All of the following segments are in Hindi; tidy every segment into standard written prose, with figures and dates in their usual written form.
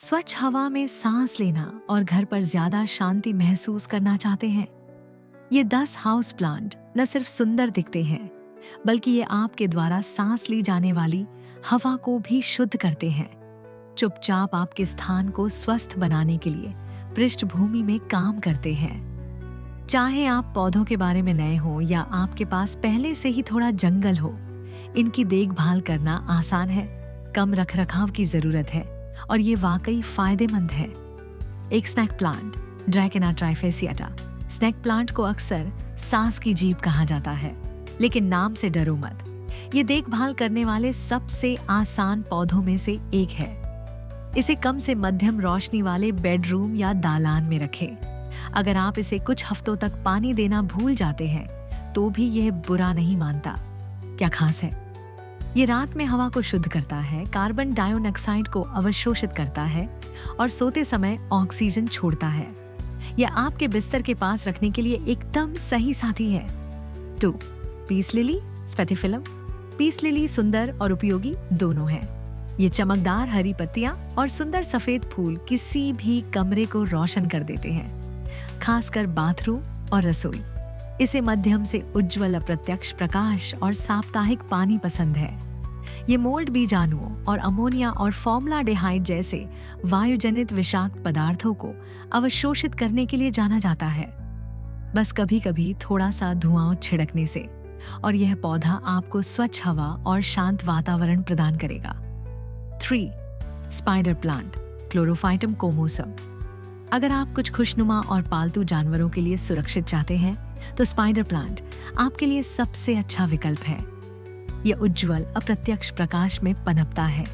स्वच्छ हवा में सांस लेना और घर पर ज्यादा शांति महसूस करना चाहते हैं? ये 10 हाउस प्लांट न सिर्फ सुंदर दिखते हैं, बल्कि ये आपके द्वारा सांस ली जाने वाली हवा को भी शुद्ध करते हैं। चुपचाप आपके स्थान को स्वस्थ बनाने के लिए पृष्ठभूमि में काम करते हैं। चाहे आप पौधों के बारे में नए हो या आपके पास पहले से ही थोड़ा जंगल हो, इनकी देखभाल करना आसान है, कम रखरखाव की जरूरत है और ये वाकई फायदेमंद है। एक snake plant, Dracaena trifasciata. Snake plant को अक्सर सांस की जीभ कहा जाता है, लेकिन नाम से डरो मत। ये देखभाल करने वाले सबसे आसान पौधों में से एक है। इसे कम से मध्यम रोशनी वाले बेडरूम या दालान में रखें। अगर आप इसे कुछ हफ्तों तक पानी देना भूल जाते हैं, तो भी यह बुरा नहीं मानता। क्या खास है? ये रात में हवा को शुद्ध करता है, कार्बन डाइऑक्साइड को अवशोषित करता है और सोते समय ऑक्सीजन छोड़ता है। यह आपके बिस्तर के पास रखने के लिए एकदम सही साथी है। 2. Peace lily Spathiphyllum. Peace lily सुंदर और उपयोगी दोनों है। ये चमकदार हरी पत्तियां और सुंदर सफेद फूल किसी भी कमरे को रोशन कर देते हैं, खासकर बाथरूम और रसोई। इसे मध्यम से उज्ज्वल अप्रत्यक्ष प्रकाश और साप्ताहिक पानी पसंद है। ये मोल्ड बीजाणुओं और अमोनिया और फॉर्मलाडेहाइड जैसे वायुजनित विषाक्त पदार्थों को अवशोषित करने के लिए जाना जाता है। बस कभी-कभी थोड़ा सा धुआं छिड़कने से और यह पौधा आपको स्वच्छ हवा और शांत वातावरण प्रदान करेगा। 3. Spider plant, Chlorophytum comosum. अगर आप कुछ खुशनुमा और पालतू जानवरों के लिए सुरक्षित चाहते हैं, तो स्पाइडर प्लांट आपके लिए सबसे अच्छा विकल्प है। यह उज्ज्वल अप्रत्यक्ष प्रकाश में पनपता है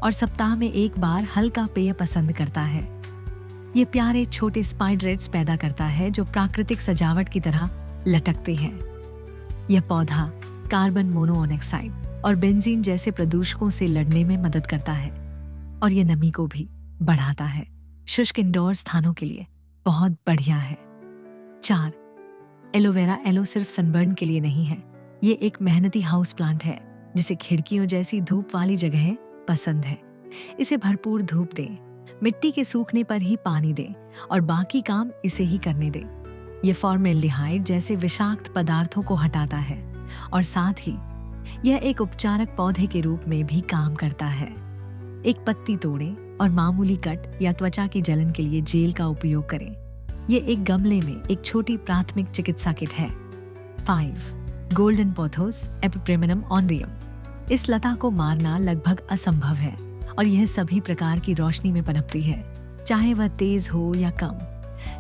और सप्ताह में एक बार हल्का पेय पसंद करता है। ये प्यारे छोटे स्पाइडरेट्स पैदा करता है जो प्राकृतिक सजावट की तरह लटकते हैं। यह पौधा कार्बन मोनोऑक्साइड और बेंजीन जैसे प्रदूषकों से लड़ने में मदद करता है और यह नमी को भी बढ़ाता है। शुष्क इंडोर स्थानों के लिए बहुत बढ़िया है। 4. एलोवेरा। एलो सिर्फ सनबर्न के लिए नहीं है। ये एक मेहनती हाउस प्लांट है जिसे खिड़कियों जैसी धूप वाली जगहें पसंद है। इसे भरपूर धूप दें, मिट्टी के सूखने पर ही पानी दें और बाकी काम इसे ही करने दें। ये फॉर्मेल्डिहाइड जैसे विषाक्त पदार्थों को हटाता है और साथ ही यह एक उपचारक पौधे के रूप में भी काम करता है। एक पत्ती तोड़ें और मामूली कट या त्वचा की जलन के लिए जेल का उपयोग करें। ये एक गमले में एक छोटी प्राथमिक चिकित्सा किट है। 5. Golden pothos Epipremnum aureum. इस लता को मारना लगभग असंभव है और यह सभी प्रकार की रोशनी में पनपती है, चाहे वह तेज हो या कम।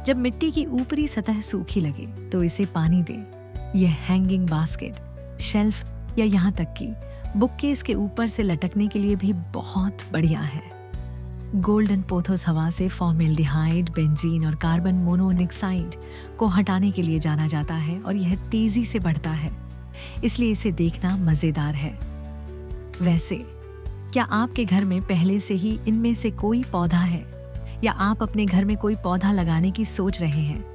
जब मिट्टी की ऊपरी सतह सूखी लगे तो इसे पानी दें। यह हैंगिंग बास्केट, शेल्फ या यहाँ तक कि बुककेस के ऊपर से लटकने के लिए भी बहुत बढ़िया है। गोल्डन पोथोस हवा से फॉर्मेल्डिहाइड, बेंजीन और कार्बन मोनोऑक्साइड को हटाने के लिए जाना जाता है और यह तेजी से बढ़ता है, इसलिए इसे देखना मजेदार है। वैसे क्या आपके घर में पहले से ही इनमें से कोई पौधा है या आप अपने घर में कोई पौधा लगाने की सोच रहे हैं?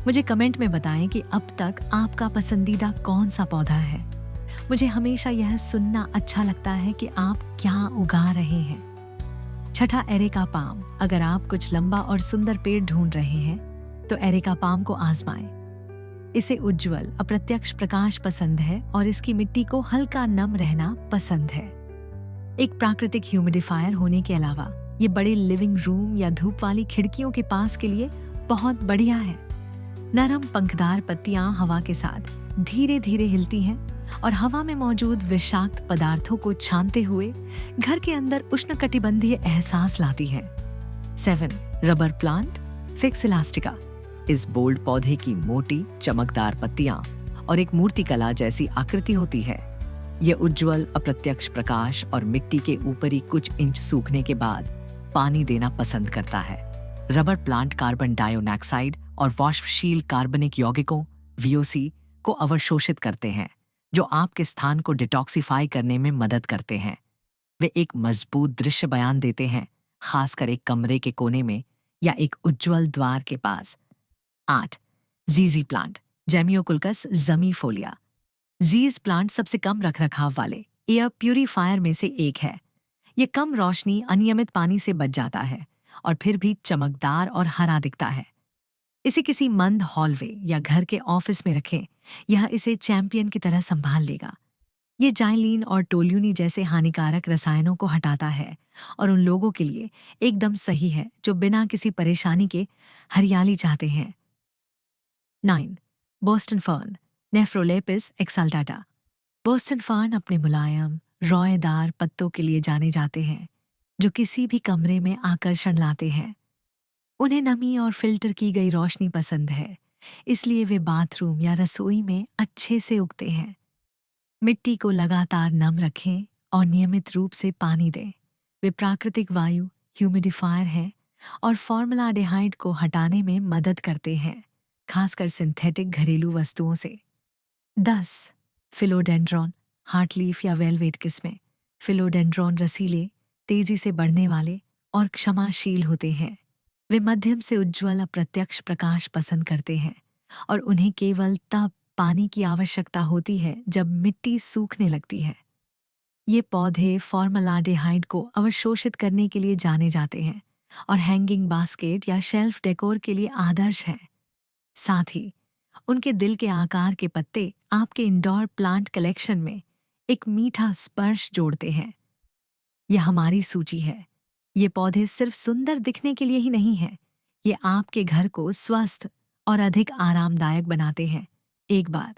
मुझे कमेंट में बताएं कि अब तक आपका पसंदीदा कौन सा पौधा है। मुझे हमेशा यह सुनना अच्छा लगता है कि आप क्या उगा रहे हैं। 6. Areca palm. अगर आप कुछ लंबा और सुंदर पेड़ ढूंढ रहे हैं, तो एरेका पाम को आजमाएं। इसे उज्ज्वल अप्रत्यक्ष प्रकाश पसंद है और इसकी मिट्टी को हल्का नम रहना पसंद है। एक प्राकृतिक ह्यूमिडिफायर होने के अलावा ये बड़े लिविंग रूम या धूप वाली खिड़कियों के पास के लिए बहुत बढ़िया है। नरम पंखदार पत्तियां हवा के साथ धीरे धीरे हिलती हैं और हवा में मौजूद विषाक्त पदार्थों को छानते हुए घर के अंदर उष्णकटिबंधीय एहसास लाती है। 7. Rubber plant fix elastica. इस बोल्ड पौधे की मोटी चमकदार पत्तियां और एक मूर्तिकला जैसी आकृति होती है। यह उज्ज्वल अप्रत्यक्ष प्रकाश और मिट्टी के ऊपरी कुछ इंच सूखने के बाद पानी देना पसंद करता है। रबर प्लांट कार्बन डाइऑक्साइड और वाष्पशील कार्बनिक यौगिकों VOC को अवशोषित करते हैं, जो आपके स्थान को डिटॉक्सिफाई करने में मदद करते हैं। वे एक मजबूत दृश्य बयान देते हैं, खासकर एक कमरे के कोने में या एक उज्ज्वल द्वार के पास। 8. जीजी प्लांट जेमियोकुल्कस ज़मीफोलिया। जीज प्लांट सबसे कम रखरखाव वाले एयर प्यूरीफायर में से एक है। ये कम रोशनी, अनियमित पानी से बच जाता है और फिर भी चमकदार और हरा दिखता है। इसे किसी मंद हॉलवे या घर के ऑफिस में रखें, यह इसे चैंपियन की तरह संभाल लेगा। ये जाइलीन और टोल्यूनी जैसे हानिकारक रसायनों को हटाता है और उन लोगों के लिए एकदम सही है जो बिना किसी परेशानी के हरियाली चाहते हैं। 9. Boston fern, Nephrolepis exaltata. Boston fern अपने मुलायम, रोएदार पत्तों के लिए जाने जाते हैं, जो किसी भी कमरे में आकर्षण लाते हैं। उन्हें नमी और फिल्टर की गई रोशनी पसंद है, इसलिए वे बाथरूम या रसोई में अच्छे से उगते हैं। मिट्टी को लगातार नम रखें और नियमित रूप से पानी दें। वे प्राकृतिक वायु, ह्यूमिडिफायर हैं और फॉर्मलाडेहाइड को हटाने में मदद करते हैं, खासकर सिंथेटिक घरेलू वस्तुओं से। 10. फिलोडेंड्रॉन, हार्टलीफ या वेलवेट किस्में। फिलोडेंड्रॉन रसीले, तेजी से बढ़ने वाले और क्षमाशील होते हैं। वे मध्यम से उज्ज्वल अप्रत्यक्ष प्रकाश पसंद करते हैं और उन्हें केवल तब पानी की आवश्यकता होती है जब मिट्टी सूखने लगती है। ये पौधे फॉर्मलाडेहाइड को अवशोषित करने के लिए जाने जाते हैं और हैंगिंग बास्केट या शेल्फ डेकोर के लिए आदर्श हैं। साथ ही उनके दिल के आकार के पत्ते आपके इंडोर प्लांट कलेक्शन में एक मीठा स्पर्श जोड़ते हैं। यह हमारी सूची है। ये पौधे सिर्फ सुंदर दिखने के लिए ही नहीं हैं, ये आपके घर को स्वस्थ और अधिक आरामदायक बनाते हैं। एक बार